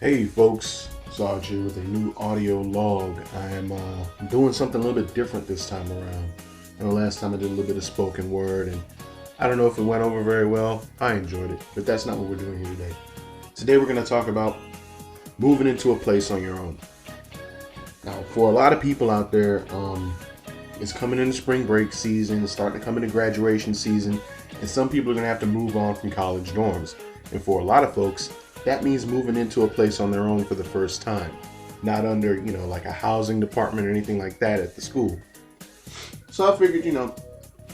Hey folks, Sarge here with a new audio log. I am doing something a little bit different this time around. Last time I did a little bit of spoken word, and I don't know if it went over very well. I enjoyed it, but that's not what we're doing here today. Today we're going to talk about moving into a place on your own. Now, for a lot of people out there, it's coming into spring break season, it's starting to come into graduation season, and some people are going to have to move on from college dorms. And for a lot of folks, that means moving into a place on their own for the first time, not under, like a housing department or anything like that at the school. So I figured,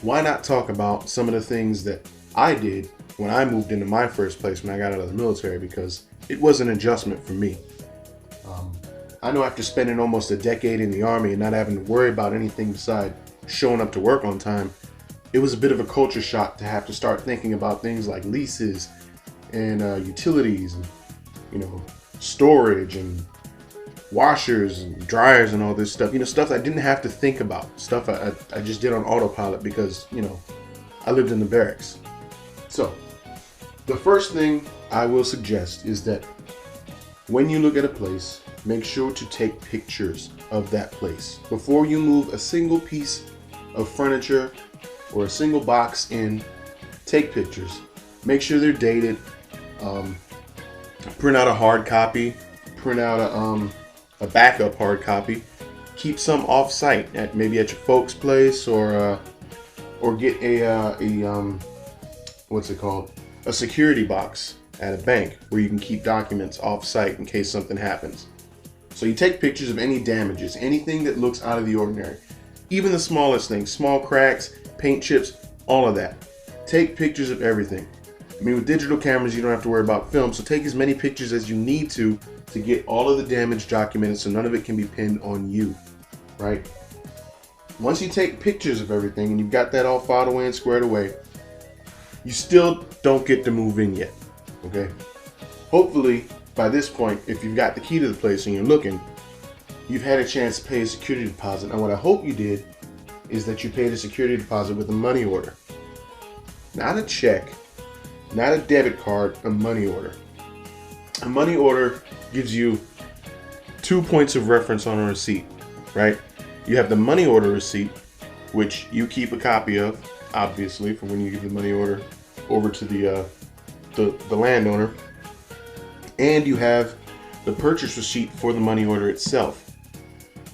why not talk about some of the things that I did when I moved into my first place when I got out of the military, because it was an adjustment for me. I know after spending almost a decade in the Army and not having to worry about anything besides showing up to work on time, it was a bit of a culture shock to have to start thinking about things like leases and utilities and storage and washers and dryers and all this stuff, stuff I didn't have to think about, stuff I just did on autopilot because I lived in the barracks. So the first thing I will suggest is that when you look at a place, make sure to take pictures of that place before you move a single piece of furniture or a single box in. Take pictures, make sure they're dated. Print out a hard copy, print out a backup hard copy, keep some off-site at maybe at your folks' place, or get a what's it called, a security box at a bank where you can keep documents off-site in case something happens. So you take pictures of any damages, anything that looks out of the ordinary, even the smallest things, small cracks, paint chips, all of that. Take pictures of everything. I mean, with digital cameras, you don't have to worry about film, so take as many pictures as you need to get all of the damage documented so none of it can be pinned on you, right? Once you take pictures of everything and you've got that all filed away and squared away, you still don't get to move in yet, okay? Hopefully, by this point, if you've got the key to the place and you're looking, you've had a chance to pay a security deposit. And what I hope you did is that you paid a security deposit with a money order. Not a check, not a debit card, a money order. A money order gives you 2 points of reference on a receipt, right? You have the money order receipt, which you keep a copy of, obviously, for when you give the money order over to the landowner. And you have the purchase receipt for the money order itself.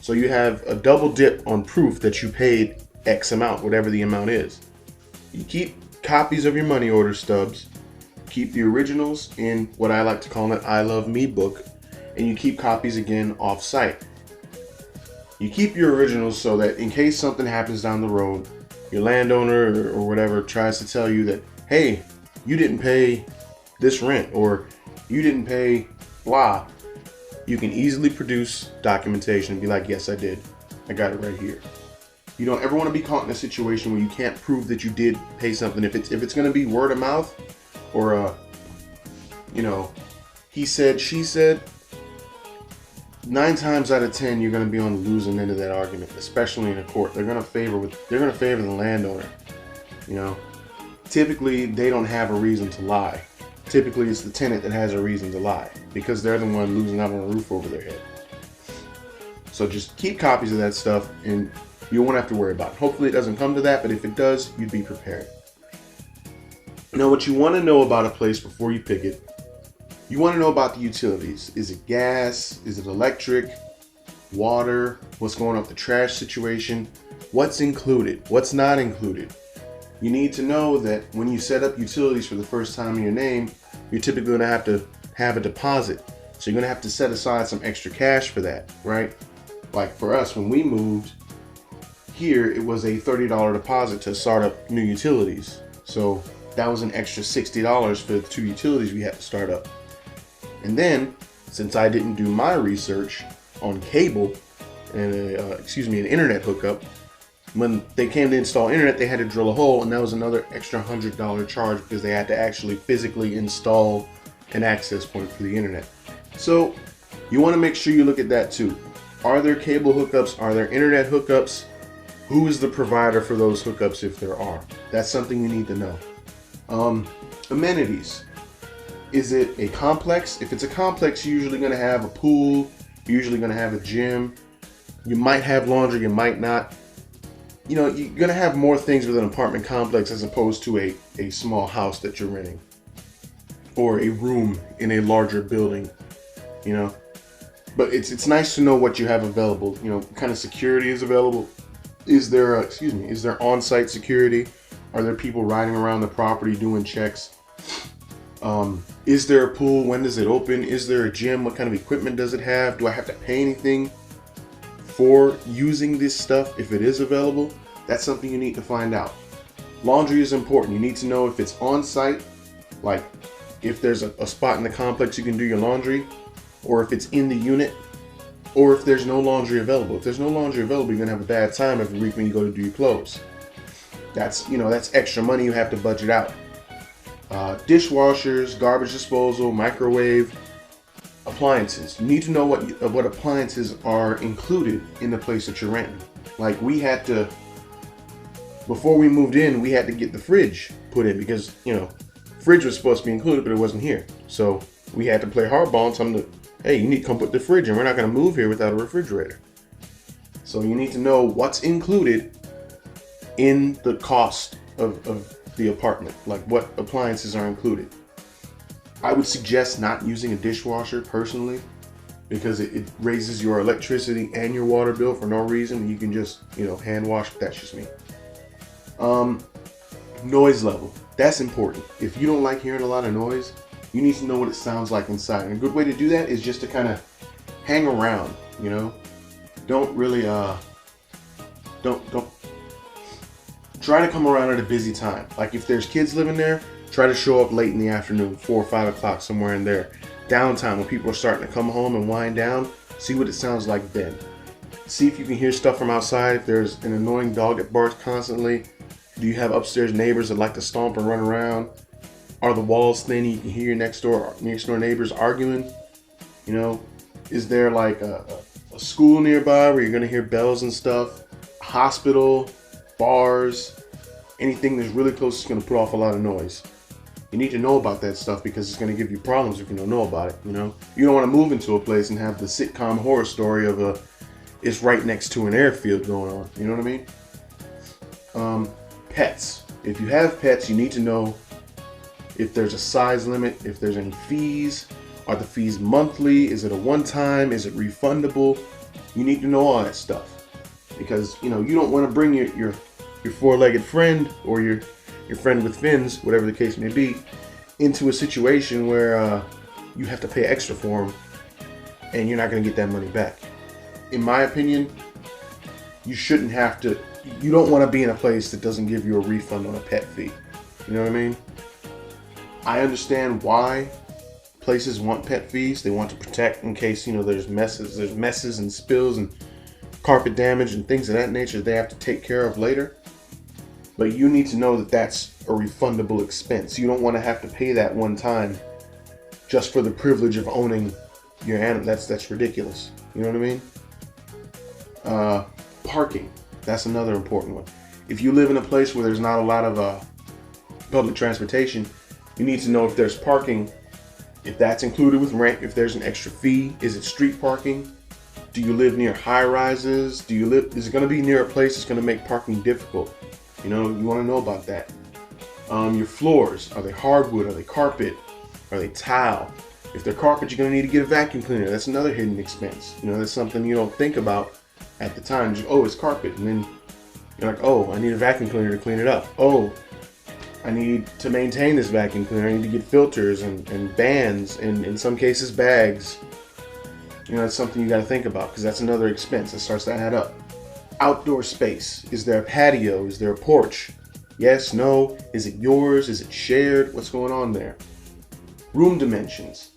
So you have a double dip on proof that you paid X amount, whatever the amount is. You keep copies of your money order stubs, keep the originals in what I like to call an I Love Me book, and you keep copies again off-site. You keep your originals so that in case something happens down the road, your landowner or whatever tries to tell you that, hey, you didn't pay this rent or you didn't pay blah, you can easily produce documentation and be like, yes, I did. I got it right here. You don't ever want to be caught in a situation where you can't prove that you did pay something. If it's going to be word of mouth or he said, she said, 9 times out of 10 you're going to be on the losing end of that argument, especially in a court. They're going to favor the landowner. Typically they don't have a reason to lie. Typically it's the tenant that has a reason to lie because they're the one losing out on a roof over their head. So just keep copies of that stuff and you won't have to worry about it. Hopefully it doesn't come to that, but if it does, you'd be prepared. Now, what you want to know about a place before you pick it, you want to know about the utilities. Is it gas? Is it electric? Water? What's going on with the trash situation? What's included? What's not included? You need to know that when you set up utilities for the first time in your name, you're typically going to have a deposit. So you're going to have to set aside some extra cash for that, right? Like for us, when we moved here, it was a $30 deposit to start up new utilities. So that was an extra $60 for the 2 utilities we had to start up. And then, since I didn't do my research on cable and an internet hookup, when they came to install internet, they had to drill a hole, and that was another extra $100 charge because they had to actually physically install an access point for the internet. So you want to make sure you look at that too. Are there cable hookups? Are there internet hookups? Who is the provider for those hookups if there are? That's something you need to know. Amenities. Is it a complex? If it's a complex, you're usually going to have a pool, you're usually going to have a gym, you might have laundry, you might not. You know, you're going to have more things with an apartment complex as opposed to a small house that you're renting or a room in a larger building, you know. But it's nice to know what you have available. You know, what kind of security is available. Is there is there on-site security? Are there people riding around the property doing checks? Is there a pool? When does it open? Is there a gym? What kind of equipment does it have? Do I have to pay anything for using this stuff if it is available? That's something you need to find out. Laundry is important. You need to know if it's on-site, like if there's a spot in the complex you can do your laundry, or if it's in the unit, or if there's no laundry available. If there's no laundry available, you're gonna have a bad time every week when you go to do your clothes. That's, you know, that's extra money you have to budget out. Dishwashers, garbage disposal, microwave, appliances. You need to know what appliances are included in the place that you're renting. Like we had to, before we moved in, we had to get the fridge put in because, you know, fridge was supposed to be included, but it wasn't here. So we had to play hardball and tell them, hey, you need to come put the fridge in. We're not going to move here without a refrigerator. So you need to know what's included in the cost of the apartment, like what appliances are included. I would suggest not using a dishwasher personally because it raises your electricity and your water bill for no reason. You can just, you know, hand wash, but that's just me. Noise level. That's important. If you don't like hearing a lot of noise, you need to know what it sounds like inside. And a good way to do that is just to kind of hang around, you know? Don't really, don't try to come around at a busy time. Like if there's kids living there, try to show up late in the afternoon, 4 or 5 o'clock, somewhere in there. Downtime, when people are starting to come home and wind down, see what it sounds like then. See if you can hear stuff from outside. If there's an annoying dog that barks constantly. Do you have upstairs neighbors that like to stomp and run around? Are the walls thin? You can hear your next door neighbors arguing. You know, is there like a school nearby where you're gonna hear bells and stuff? A hospital, bars, anything that's really close is gonna put off a lot of noise. You need to know about that stuff because it's gonna give you problems if you don't know about it. You know, you don't want to move into a place and have the sitcom horror story of it's right next to an airfield going on. You know what I mean? Pets. If you have pets, you need to know if there's a size limit, if there's any fees. Are the fees monthly? Is it a one-time? Is it refundable? You need to know all that stuff because, you know, you don't want to bring your four-legged friend or your friend with fins, whatever the case may be, into a situation where you have to pay extra for them and you're not going to get that money back. In my opinion, you shouldn't have to. You don't want to be in a place that doesn't give you a refund on a pet fee. You know what I mean? I understand why places want pet fees. They want to protect in case, you know, there's messes and spills and carpet damage and things of that nature they have to take care of later. But you need to know that that's a refundable expense. You don't want to have to pay that one time just for the privilege of owning your animal. That's ridiculous. You know what I mean? Parking. That's another important one. If you live in a place where there's not a lot of public transportation, you need to know if there's parking, if that's included with rent, if there's an extra fee. Is it street parking? Do you live near high rises? Is it going to be near a place that's going to make parking difficult? You know, you want to know about that. Your floors, are they hardwood? Are they carpet? Are they tile? If they're carpet, you're going to need to get a vacuum cleaner. That's another hidden expense. You know, that's something you don't think about at the time. Just, oh, it's carpet. And then you're like, oh, I need a vacuum cleaner to clean it up. Oh, I need to maintain this vacuum cleaner. I need to get filters and bands and in some cases bags. You know, that's something you got to think about because that's another expense that starts to add up. Outdoor space. Is there a patio? Is there a porch? Yes, no. Is it yours? Is it shared? What's going on there? Room dimensions.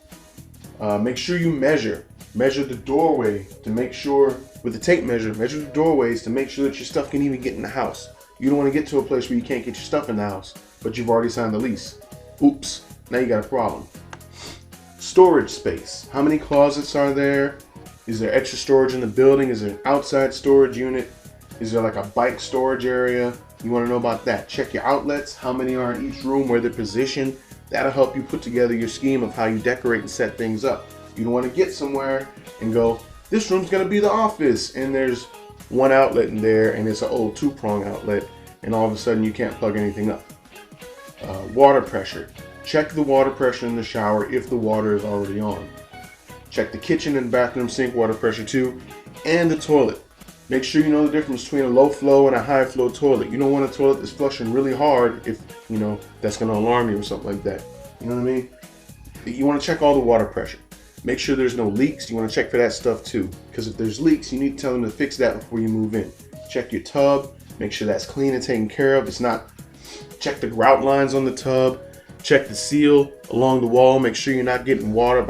Make sure you measure the doorway to make sure, with the tape measure the doorways to make sure that your stuff can even get in the house. You don't want to get to a place where you can't get your stuff in the house, but you've already signed the lease. Oops, now you got a problem. Storage space. How many closets are there? Is there extra storage in the building? Is there an outside storage unit? Is there like a bike storage area? You want to know about that. Check your outlets. How many are in each room, where they're positioned. That'll help you put together your scheme of how you decorate and set things up. You don't want to get somewhere and go, this room's going to be the office, and there's one outlet in there, and it's an old 2-prong outlet, and all of a sudden you can't plug anything up. Water pressure. Check the water pressure in the shower if the water is already on. Check the kitchen and bathroom sink water pressure too, and the toilet. Make sure you know the difference between a low flow and a high flow toilet. You don't want a toilet that's flushing really hard if, that's going to alarm you or something like that. You know what I mean? You want to check all the water pressure. Make sure there's no leaks. You want to check for that stuff too. Because if there's leaks, you need to tell them to fix that before you move in. Check your tub. Make sure that's clean and taken care of. It's not. Check the grout lines on the tub. Check the seal along the wall. Make sure you're not getting water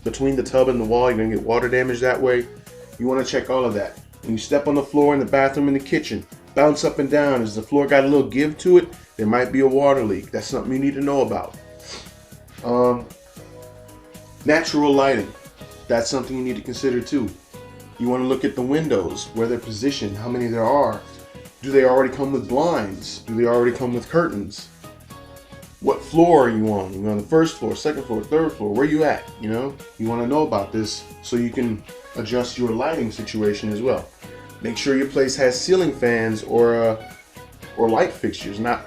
between the tub and the wall. You're going to get water damage that way. You want to check all of that. When you step on the floor in the bathroom in the kitchen, bounce up and down. Has the floor got a little give to it? There might be a water leak. That's something you need to know about. Natural lighting. That's something you need to consider too. You want to look at the windows, where they're positioned, how many there are. Do they already come with blinds? Do they already come with curtains? What floor are you on? You're on the first floor, second floor, third floor. Where you at? You want to know about this so you can adjust your lighting situation as well. Make sure your place has ceiling fans or light fixtures. Not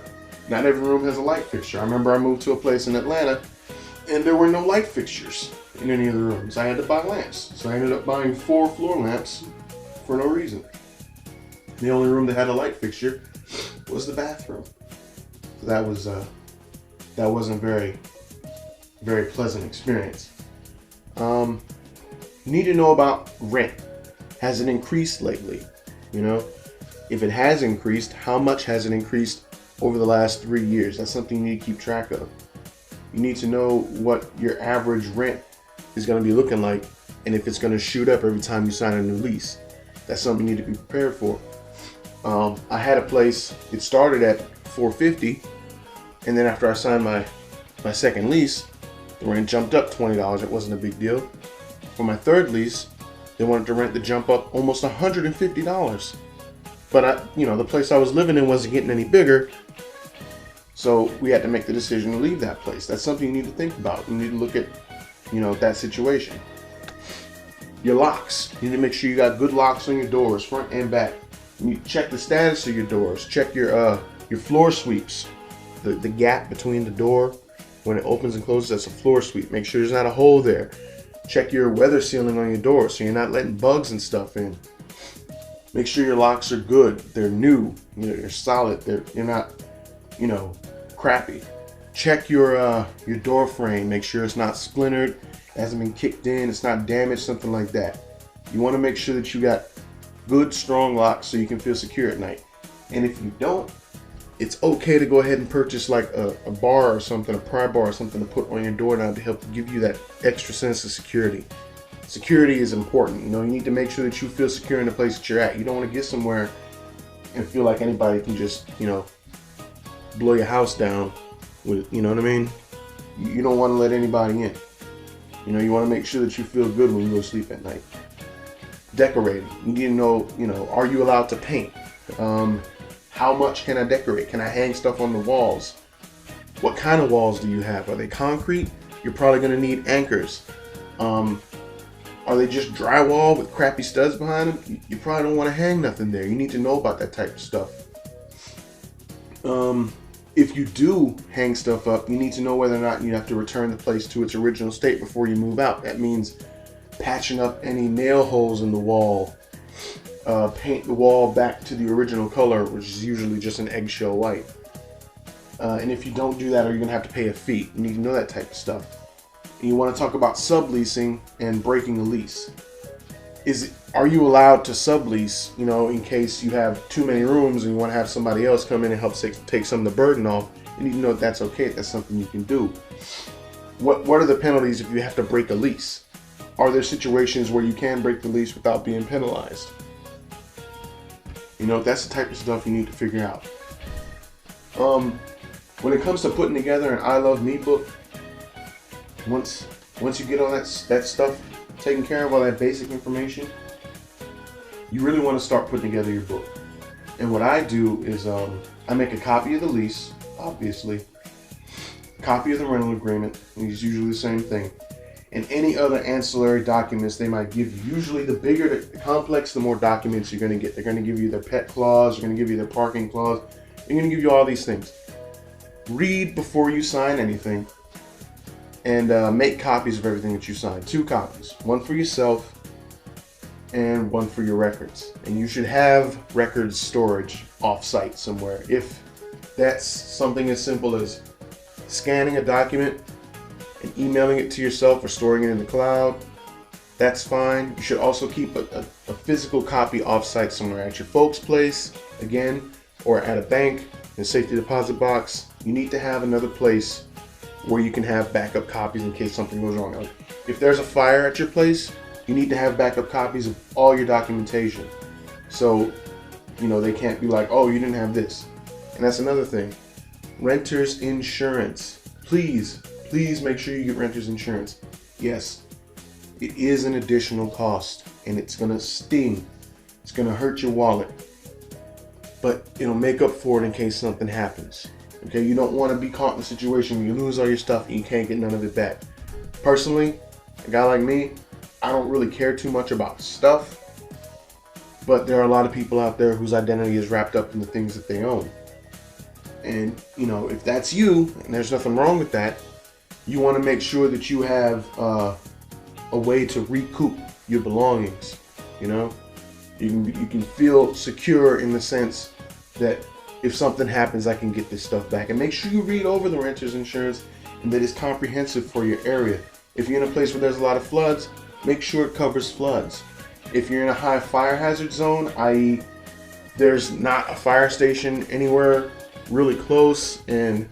every room has a light fixture. I remember I moved to a place in Atlanta and there were no light fixtures in any of the rooms. I had to buy lamps. So I ended up buying 4 floor lamps for no reason. The only room that had a light fixture was the bathroom. So that wasn't very, very pleasant experience. You need to know about rent. Has it increased lately? If it has increased, how much has it increased over the last 3 years? That's something you need to keep track of. You need to know what your average rent is going to be looking like, and if it's going to shoot up every time you sign a new lease. That's something you need to be prepared for. I had a place, it started at $450, and then after I signed my second lease, the rent jumped up $20. It wasn't a big deal. For my third lease, they wanted the rent to jump up almost $150. But the place I was living in wasn't getting any bigger, so we had to make the decision to leave that place. That's something you need to think about. You need to look at, that situation. Your locks. You need to make sure you got good locks on your doors, front and back. You need to check the status of your doors. Check your floor sweeps. The gap between the door when it opens and closes, that's a floor sweep. Make sure there's not a hole there. Check your weather sealing on your door so you're not letting bugs and stuff in. Make sure your locks are good. They're new. They're solid. You're not, crappy. Check your door frame. Make sure it's not splintered, it hasn't been kicked in, it's not damaged, something like that. You want to make sure that you got good, strong locks so you can feel secure at night. And if you don't, it's okay to go ahead and purchase like a bar or something, a pry bar or something to put on your door now to help give you that extra sense of security. Security is important. You need to make sure that you feel secure in the place that you're at. You don't want to get somewhere and feel like anybody can just, blow your house down with, you know what I mean? You don't want to let anybody in. You want to make sure that you feel good when you go to sleep at night. Decorating. You need to know, are you allowed to paint? How much can I decorate? Can I hang stuff on the walls? What kind of walls do you have? Are they concrete? You're probably going to need anchors. Are they just drywall with crappy studs behind them? You probably don't want to hang nothing there. You need to know about that type of stuff. If you do hang stuff up, you need to know whether or not you have to return the place to its original state before you move out. That means patching up any nail holes in the wall. Paint the wall back to the original color, which is usually just an eggshell white. And if you don't do that, you're going to have to pay a fee. You need to know that type of stuff. And you want to talk about subleasing and breaking a lease. Are you allowed to sublease, in case you have too many rooms and you want to have somebody else come in and help take some of the burden off? You need to know that that's okay. That's something you can do. What are the penalties if you have to break a lease? Are there situations where you can break the lease without being penalized? That's the type of stuff you need to figure out. When it comes to putting together an I Love Me book, once you get all that stuff taken care of, all that basic information, you really want to start putting together your book. And what I do is I make a copy of the lease, obviously, copy of the rental agreement, it's usually the same thing, and any other ancillary documents they might give you. Usually the bigger the complex, the more documents you're going to get. They're going to give you their pet clause, they're going to give you their parking clause, they're going to give you all these things. Read before you sign anything, and make copies of everything that you sign. 2 copies, one for yourself and one for your records. And you should have records storage off-site somewhere. If that's something as simple as scanning a document and emailing it to yourself or storing it in the cloud, that's fine. You should also keep a physical copy off-site somewhere, at your folks' place, again, or at a bank, in a safety deposit box. You need to have another place where you can have backup copies in case something goes wrong. Like if there's a fire at your place, you need to have backup copies of all your documentation. So, they can't be like, oh, you didn't have this. And that's another thing. Renter's insurance. Please make sure you get renter's insurance. Yes, it is an additional cost, and it's gonna sting. It's gonna hurt your wallet, but it'll make up for it in case something happens. Okay, you don't want to be caught in a situation where you lose all your stuff and you can't get none of it back. Personally, a guy like me, I don't really care too much about stuff, but there are a lot of people out there whose identity is wrapped up in the things that they own. And, if that's you, and there's nothing wrong with that, you want to make sure that you have a way to recoup your belongings. You can feel secure in the sense that if something happens, I can get this stuff back. And make sure you read over the renter's insurance and that it's comprehensive for your area. If you're in a place where there's a lot of floods, make sure it covers floods. If you're in a high fire hazard zone, i.e. there's not a fire station anywhere really close and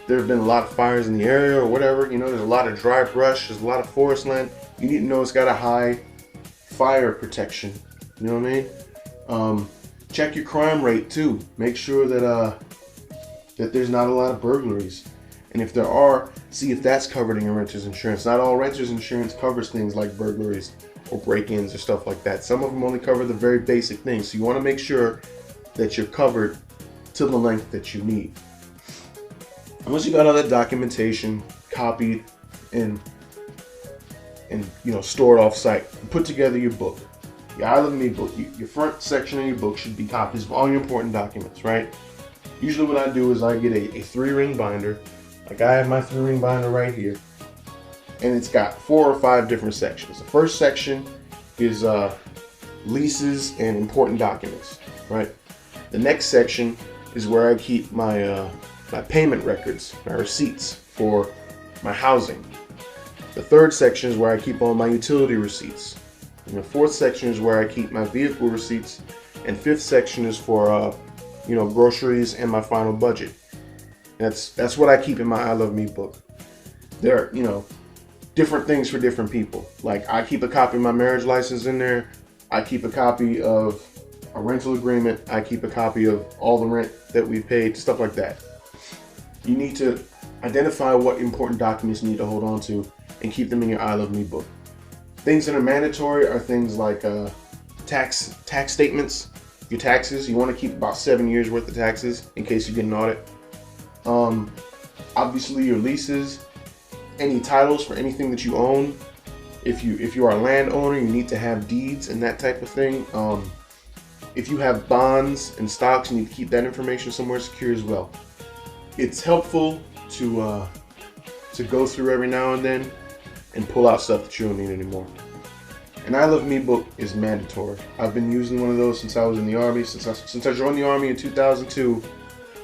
there have been a lot of fires in the area or whatever, there's a lot of dry brush, there's a lot of forest land, you need to know it's got a high fire protection. You know what I mean? Check your crime rate too. Make sure that there's not a lot of burglaries. And if there are, see if that's covered in your renter's insurance. Not all renter's insurance covers things like burglaries or break-ins or stuff like that. Some of them only cover the very basic things. So you want to make sure that you're covered to the length that you need. And once you got all that documentation copied and stored off-site, put together your book. Your I Love Me book. Your front section of your book should be copies of all your important documents, right? Usually what I do is I get a 3-ring binder. Like I have my 3-ring binder right here. And it's got 4 or 5 different sections. The first section is leases and important documents, right? The next section is where I keep my payment records, my receipts for my housing. The third section is where I keep all my utility receipts. And the fourth section is where I keep my vehicle receipts. And fifth section is for groceries and my final budget. That's what I keep in my I Love Me book. There are, different things for different people. Like I keep a copy of my marriage license in there. I keep a copy of a rental agreement. I keep a copy of all the rent that we paid, stuff like that. You need to identify what important documents you need to hold on to and keep them in your I Love Me book. Things that are mandatory are things like tax statements, your taxes. You want to keep about 7 years worth of taxes in case you get an audit. Obviously your leases, any titles for anything that you own. If you are a landowner, you need to have deeds and that type of thing. If you have bonds and stocks, you need to keep that information somewhere secure as well. It's helpful to go through every now and then and pull out stuff that you don't need anymore. An I Love Me book is mandatory. I've been using one of those since I was in the Army. Since I joined the Army in 2002,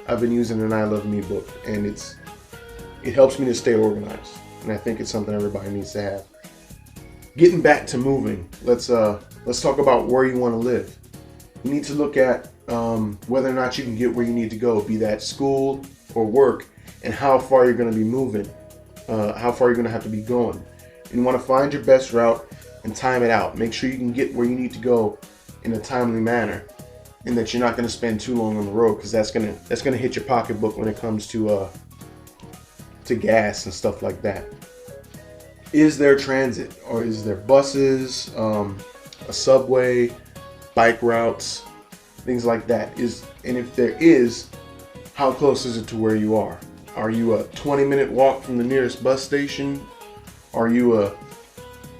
I've been using an I Love Me book, and it helps me to stay organized. And I think it's something everybody needs to have. Getting back to moving, let's talk about where you want to live. You need to look at whether or not you can get where you need to go, be that school or work, and how far you're going to be moving, how far you're going to have to be going. You want to find your best route and time it out. Make sure you can get where you need to go in a timely manner, and that you're not going to spend too long on the road, because that's gonna hit your pocketbook when it comes to gas and stuff like that. Is there transit, or is there buses, a subway, bike routes, things like that? And if there is, how close is it to where you are? Are you a 20-minute walk from the nearest bus station? Are you a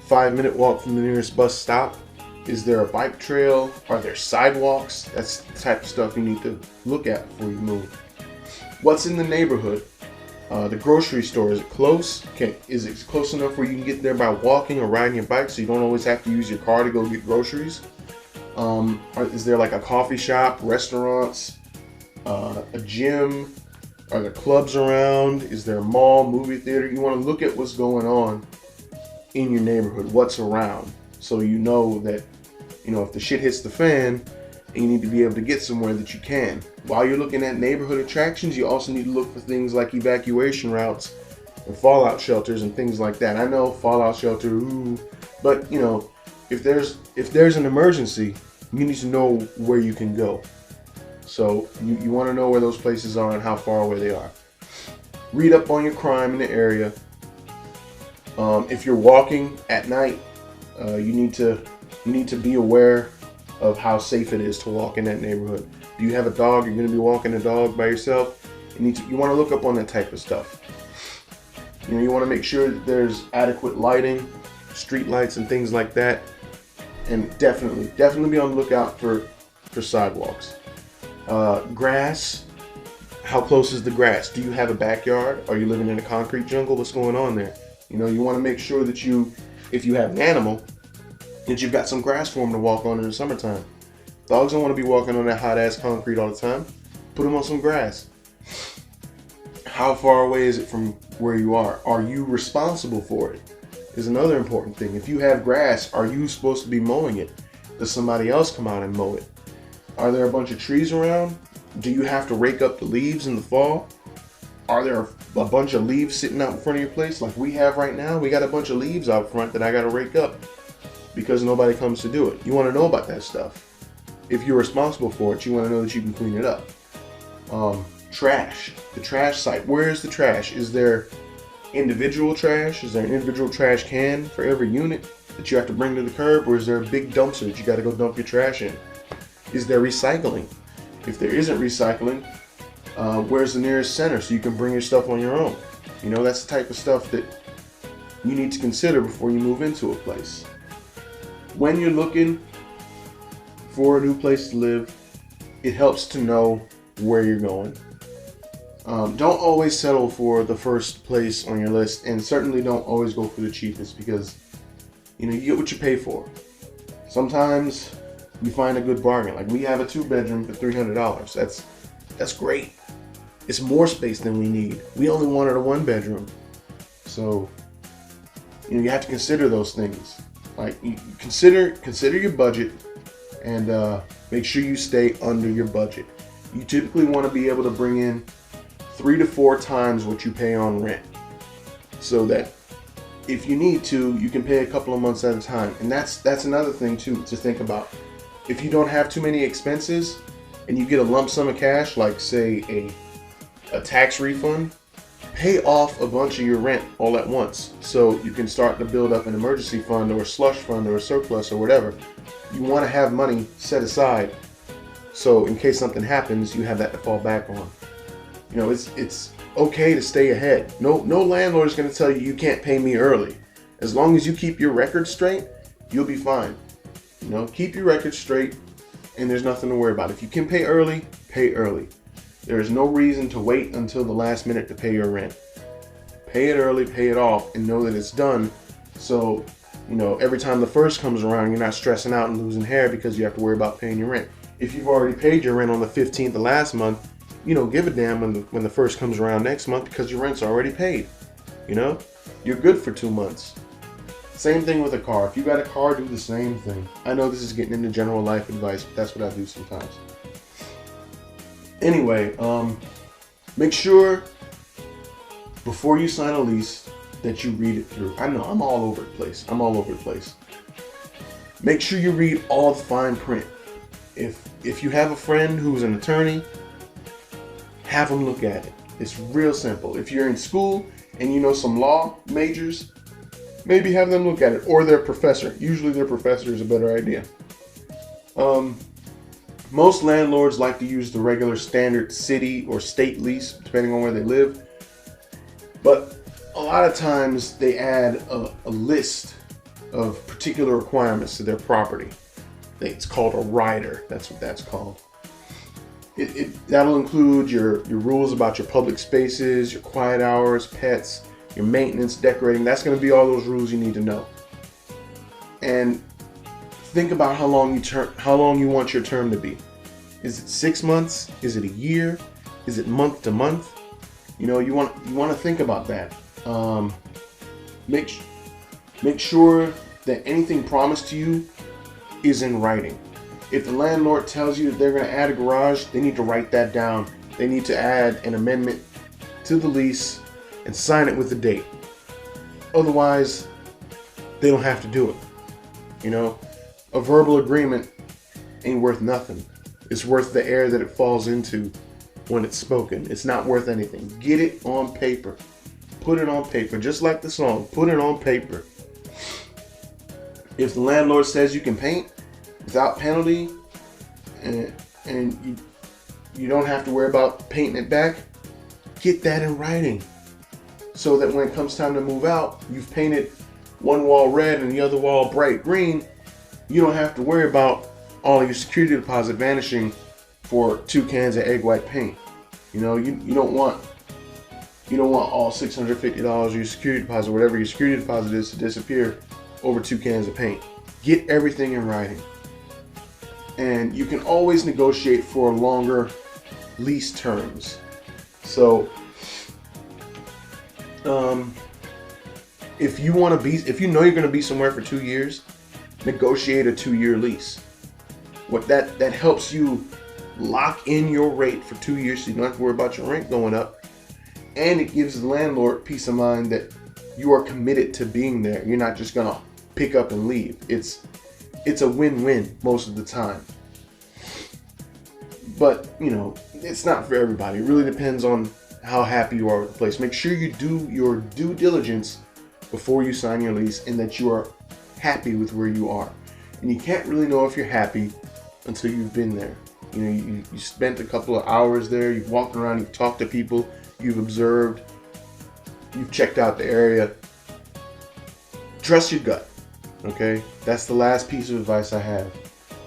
5-minute walk from the nearest bus stop? Is there a bike trail? Are there sidewalks? That's the type of stuff you need to look at before you move. What's in the neighborhood? The grocery store, is it close? Is it close enough where you can get there by walking or riding your bike so you don't always have to use your car to go get groceries? Is there like a coffee shop, restaurants, a gym? Are there clubs around? Is there a mall, movie theater? You want to look at what's going on in your neighborhood, what's around, so you know that, if the shit hits the fan and you need to be able to get somewhere, that you can. While you're looking at neighborhood attractions, you also need to look for things like evacuation routes and fallout shelters and things like that. I know fallout shelter, but if there's an emergency, you need to know where you can go. So you want to know where those places are and how far away they are. Read up on your crime in the area. If you're walking at night, you need to be aware of how safe it is to walk in that neighborhood. Do you have a dog? You're going to be walking a dog by yourself. You want to look up on that type of stuff. You want to make sure that there's adequate lighting, street lights and things like that. And definitely be on the lookout for sidewalks. Grass. How close is the grass? Do you have a backyard? Are you living in a concrete jungle? What's going on there? You want to make sure that if you have an animal, that you've got some grass for them to walk on in the summertime. Dogs don't want to be walking on that hot ass concrete all the time. Put them on some grass. How far away is it from where you are? Are you responsible for it? Is another important thing. If you have grass, are you supposed to be mowing it? Does somebody else come out and mow it? Are there a bunch of trees around? Do you have to rake up the leaves in the fall? Are there a bunch of leaves sitting out in front of your place like we have right now? We got a bunch of leaves out front that I got to rake up because nobody comes to do it. You want to know about that stuff. If you're responsible for it, you want to know that you can clean it up. Trash. The trash site. Where is the trash? Is there individual trash? Is there an individual trash can for every unit that you have to bring to the curb? Or is there a big dumpster that you got to go dump your trash in? Is there recycling? If there isn't recycling, where's the nearest center so you can bring your stuff on your own? That's the type of stuff that you need to consider before you move into a place. When you're looking for a new place to live, it helps to know where you're going. Don't always settle for the first place on your list, and certainly don't always go for the cheapest, because you get what you pay for. Sometimes you find a good bargain. Like we have a 2-bedroom for $300. That's great. It's more space than we need. We only wanted a 1-bedroom. So you have to consider those things. Like you consider your budget, and make sure you stay under your budget. You typically want to be able to bring in 3 to 4 times what you pay on rent, so that if you need to, you can pay a couple of months at a time. And that's another thing too to think about. If you don't have too many expenses and you get a lump sum of cash, like say a tax refund, pay off a bunch of your rent all at once, so you can start to build up an emergency fund or a slush fund or a surplus or whatever. You want to have money set aside, so in case something happens, you have that to fall back on. It's okay to stay ahead. No landlord is going to tell you can't pay me early. As long as you keep your record straight, you'll be fine. Keep your record straight, and there's nothing to worry about. If you can pay early, pay early. There is no reason to wait until the last minute to pay your rent. Pay it early, pay it off, and know that it's done. So, every time the first comes around, you're not stressing out and losing hair because you have to worry about paying your rent. If you've already paid your rent on the 15th of last month, you don't give a damn when the first comes around next month, because your rent's already paid. You're good for 2 months. Same thing with a car. If you got a car, do the same thing. I know this is getting into general life advice, but that's what I do sometimes. Anyway, make sure before you sign a lease that you read it through. I know I'm all over the place. Make sure you read all the fine print. If you have a friend who's an attorney, have them look at it. It's real simple. If you're in school and you know some law majors, maybe have them look at it, or their professor. Usually their professor is a better idea. Most landlords like to use the regular standard city or state lease, depending on where they live. But a lot of times they add a list of particular requirements to their property. It's called a rider. That's what that's called. That'll include your rules about your public spaces, your quiet hours, pets, your maintenance, decorating. That's going to be all those rules you need to know. And think about how long you want your term to be. Is it 6 months? Is it a year? Is it month to month? You want to think about that. Make sure that anything promised to you is in writing. If the landlord tells you that they're going to add a garage, they need to write that down. They need to add an amendment to the lease and sign it with the date. Otherwise, they don't have to do it. A verbal agreement ain't worth nothing. It's worth the air that it falls into when it's spoken. It's not worth anything. Get it on paper. Put it on paper, just like the song. Put it on paper. If the landlord says you can paint without penalty, and you don't have to worry about painting it back, get that in writing, so that when it comes time to move out, you've painted one wall red and the other wall bright green. You don't have to worry about all your security deposit vanishing for 2 cans of egg white paint. You don't want all $650 of your security deposit, whatever your security deposit is, to disappear over 2 cans of paint. Get everything in writing. And you can always negotiate for longer lease terms. So if you know you're going to be somewhere for 2 years, negotiate a 2-year lease. That helps you lock in your rate for 2 years, so you don't have to worry about your rent going up. And it gives the landlord peace of mind that you are committed to being there. You're not just gonna pick up and leave. It's a win-win most of the time. But it's not for everybody. It really depends on how happy you are with the place. Make sure you do your due diligence before you sign your lease, and that you are happy with where you are. And you can't really know if you're happy until you've been there. You spent a couple of hours there, you've walked around, you've talked to people, you've observed, you've checked out the area. Trust your gut, okay? That's the last piece of advice I have.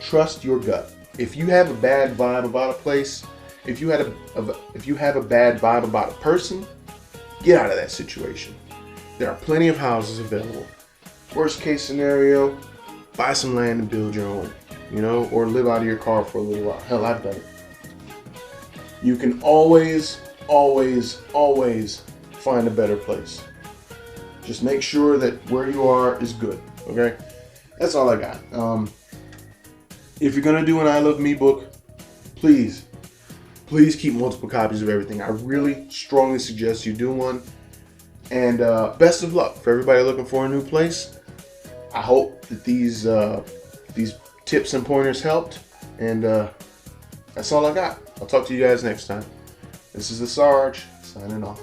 Trust your gut. If you have a bad vibe about a place, if you have a bad vibe about a person, get out of that situation. There are plenty of houses available. Worst case scenario, buy some land and build your own, or live out of your car for a little while. Hell, I've done it. You can always, always, always find a better place. Just make sure that where you are is good, okay? That's all I got. If you're going to do an I Love Me book, please keep multiple copies of everything. I really strongly suggest you do one. And best of luck for everybody looking for a new place. I hope that these tips and pointers helped. And that's all I got. I'll talk to you guys next time. This is the Sarge, signing off.